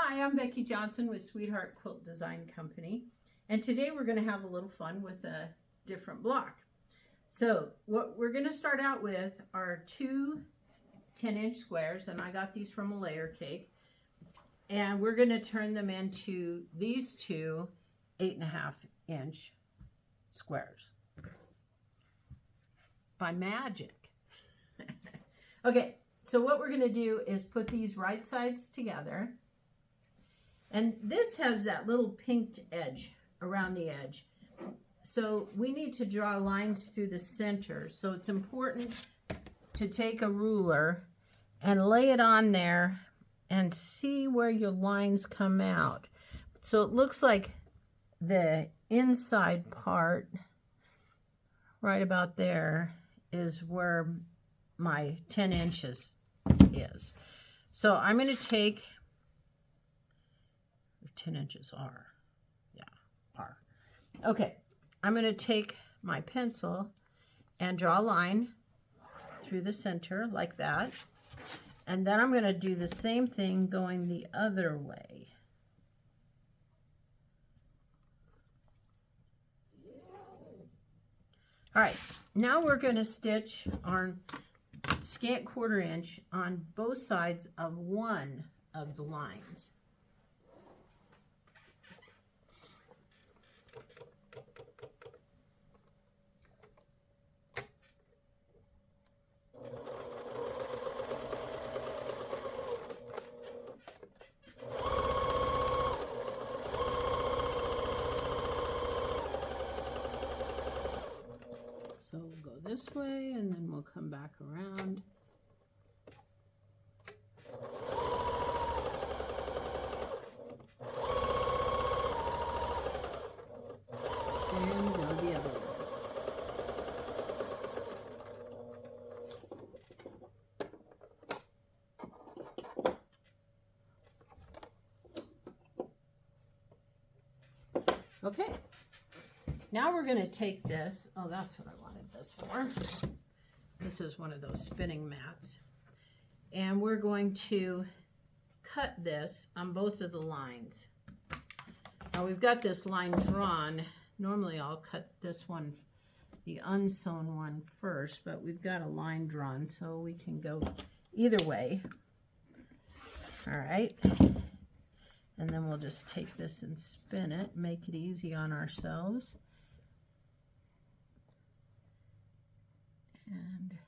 Hi, I'm Becky Johnson with Sweetheart Quilt Design Company, and today we're going to have a little fun with a different block. So what we're going to start out with are two 10-inch squares, and I got these from a layer cake, and we're going to turn them into these two 8.5-inch squares by magic. Okay, so what we're going to do is put these right sides together. And this has that little pinked edge around the edge. So we need to draw lines through the center. So it's important to take a ruler and lay it on there and see where your lines come out. So it looks like the inside part, right about there, is where my 10 inches is. So I'm going to take 10 inches are. Yeah, are. Okay, I'm going to take my pencil and draw a line through the center like that. And then I'm going to do the same thing going the other way. All right, now we're going to stitch our scant 1/4 inch on both sides of one of the lines. So we'll go this way, and then we'll come back around. And go the other way. Okay. Now we're going to take this. Oh, that's what I wanted this for. This is one of those spinning mats. And we're going to cut this on both of the lines. Now we've got this line drawn. Normally I'll cut this one, the unsewn one, first, but we've got a line drawn, so we can go either way. All right. And then we'll just take this and spin it, make it easy on ourselves. And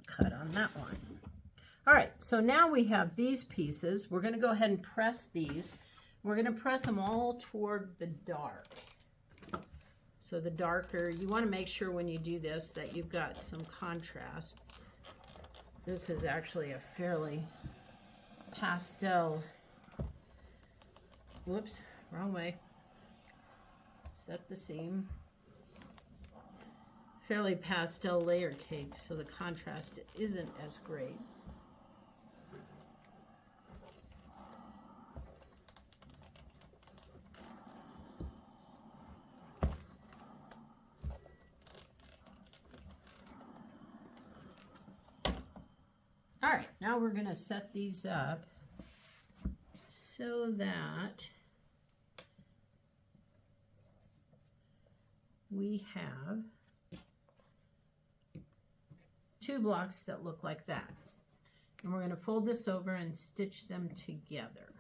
cut on that one. All right, so now we have these pieces. We're going to go ahead and press these. We're going to press them all toward the dark. So the darker, you want to make sure when you do this that you've got some contrast. This is actually a fairly pastel, whoops, wrong way. Set the seam. Fairly pastel layer cake, so the contrast isn't as great. All right, now we're going to set these up so that we have two blocks that look like that. And we're going to fold this over and stitch them together.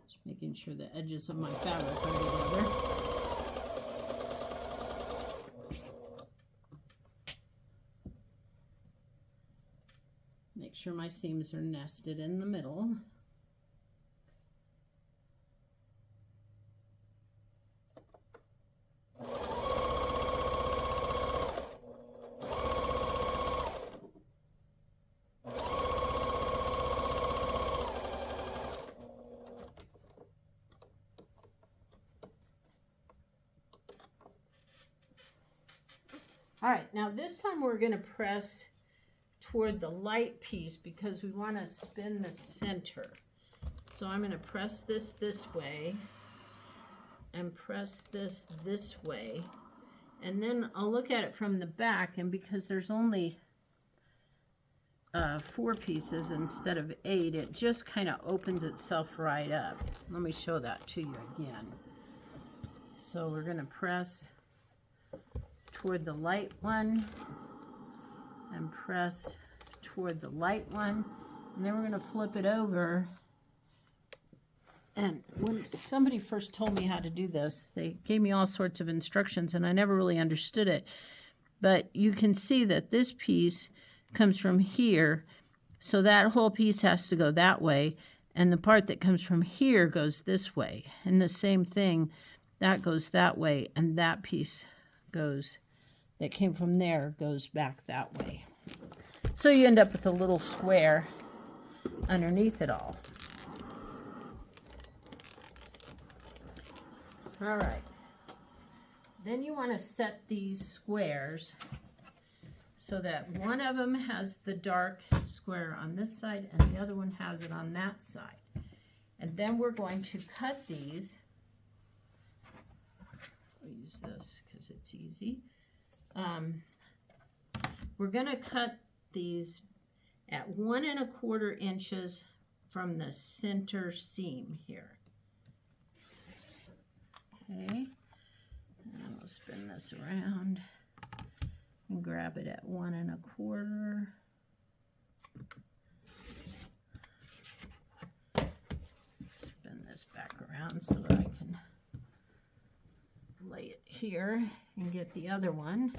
Just making sure the edges of my fabric are together. Make sure my seams are nested in the middle. All right, now this time we're going to press toward the light piece because we want to spin the center. So I'm going to press this way and press this way. And then I'll look at it from the back, and because there's only 4 pieces instead of 8, it just kind of opens itself right up. Let me show that to you again. So we're going to press toward the light one and press toward the light one, and then we're going to flip it over. And when somebody first told me how to do this, they gave me all sorts of instructions, and I never really understood it. But you can see that this piece comes from here, so that whole piece has to go that way, and the part that comes from here goes this way. And the same thing, that goes that way, and that piece goes, that came from there, goes back that way. So you end up with a little square underneath it all. All right, then you want to set these squares so that one of them has the dark square on this side and the other one has it on that side. And then we're going to cut these. We'll use this because it's easy. We're going to cut these at 1 1/4 inches from the center seam here. Okay, and we'll spin this around and grab it at 1 1/4. Spin this back around so that I can lay it here and get the other one.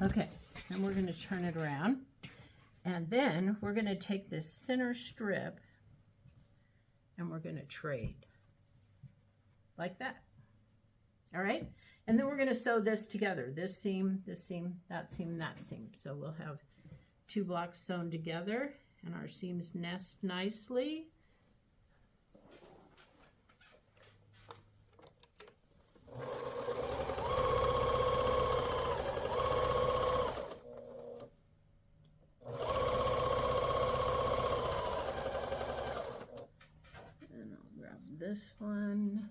Okay, and we're going to turn it around, and then we're going to take this center strip and we're going to trade like that. All right, and then we're going to sew this together, this seam, that seam, that seam. So we'll have 2 blocks sewn together and our seams nest nicely. This one.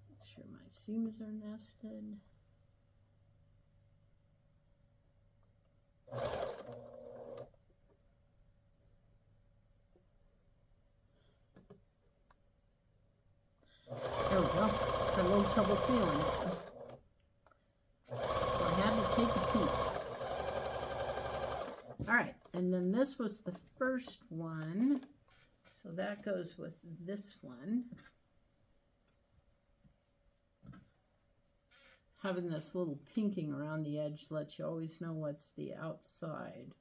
Make sure my seams are nested. There we go. Got a little trouble feeling it. Take a peek. All right, and then this was the first one, so that goes with this one. Having this little pinking around the edge lets you always know what's the outside.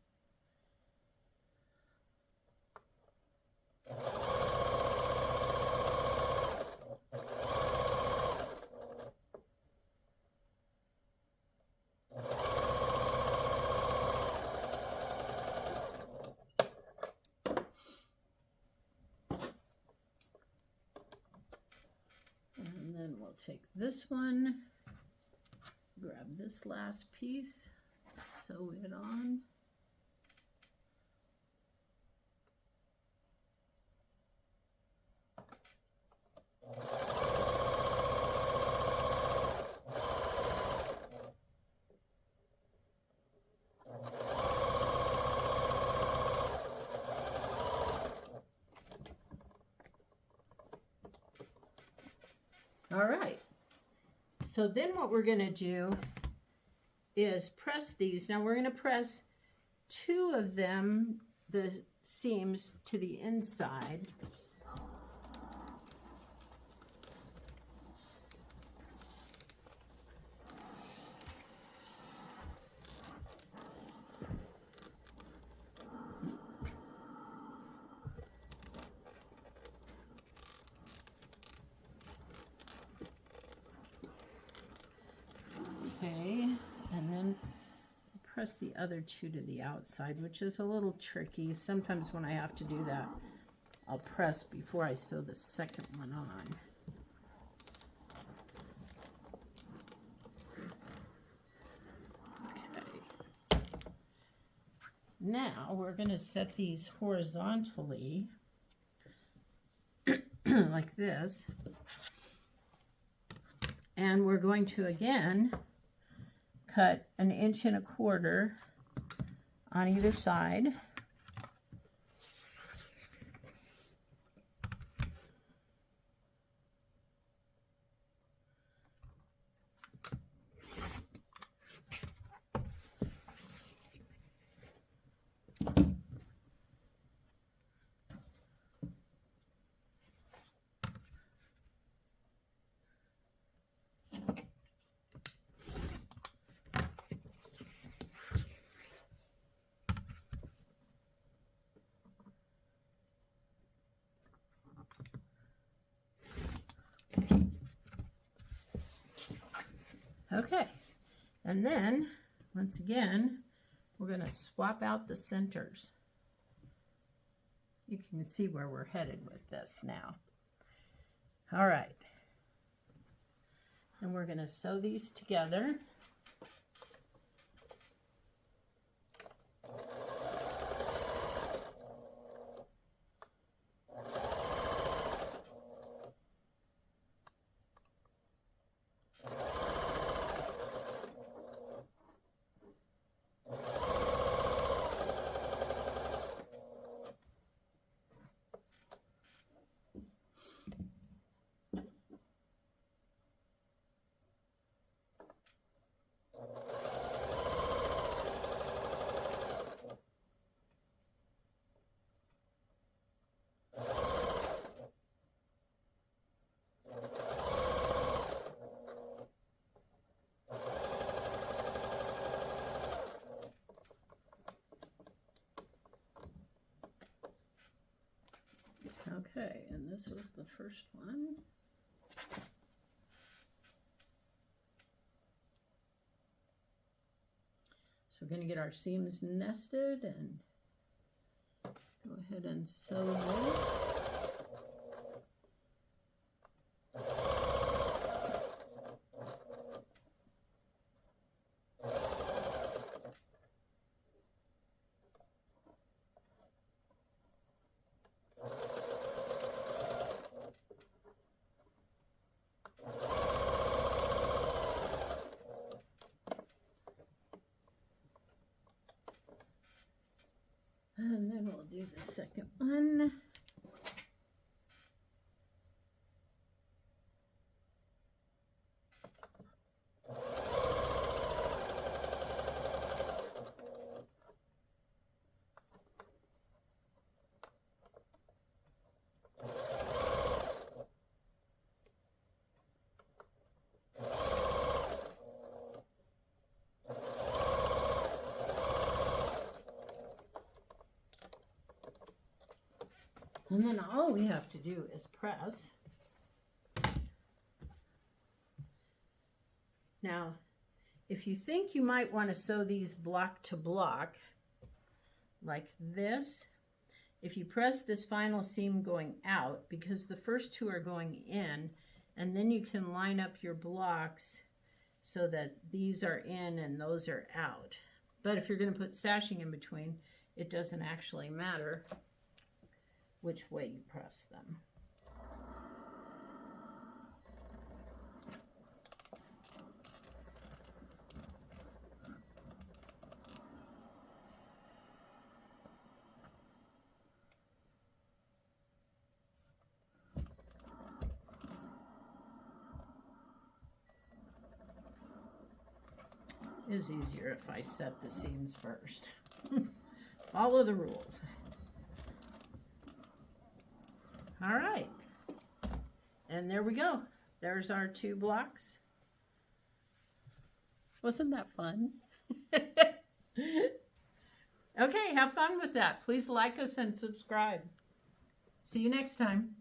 Take this one, grab this last piece, sew it on. All right, so then what we're going to do is press these. Now we're going to press 2 of them, the seams, to the inside. Okay, and then press the other two to the outside, which is a little tricky. Sometimes when I have to do that, I'll press before I sew the second one on. Okay. Now we're going to set these horizontally like this. And we're going to again cut 1.25 inches on either side. Okay, and then once again we're going to swap out the centers. You can see where we're headed with this now. All right, and we're going to sew these together. Okay, and this was the first one. So we're going to get our seams nested and go ahead and sew this. And then we'll do the second one. And then all we have to do is press. Now, if you think you might want to sew these block to block, like this, if you press this final seam going out, because the first two are going in, and then you can line up your blocks so that these are in and those are out. But if you're going to put sashing in between, it doesn't actually matter which way you press them. It is easier if I set the seams first. Follow the rules. All right, and there we go. There's our 2 blocks. Wasn't that fun? Okay, have fun with that. Please like us and subscribe. See you next time.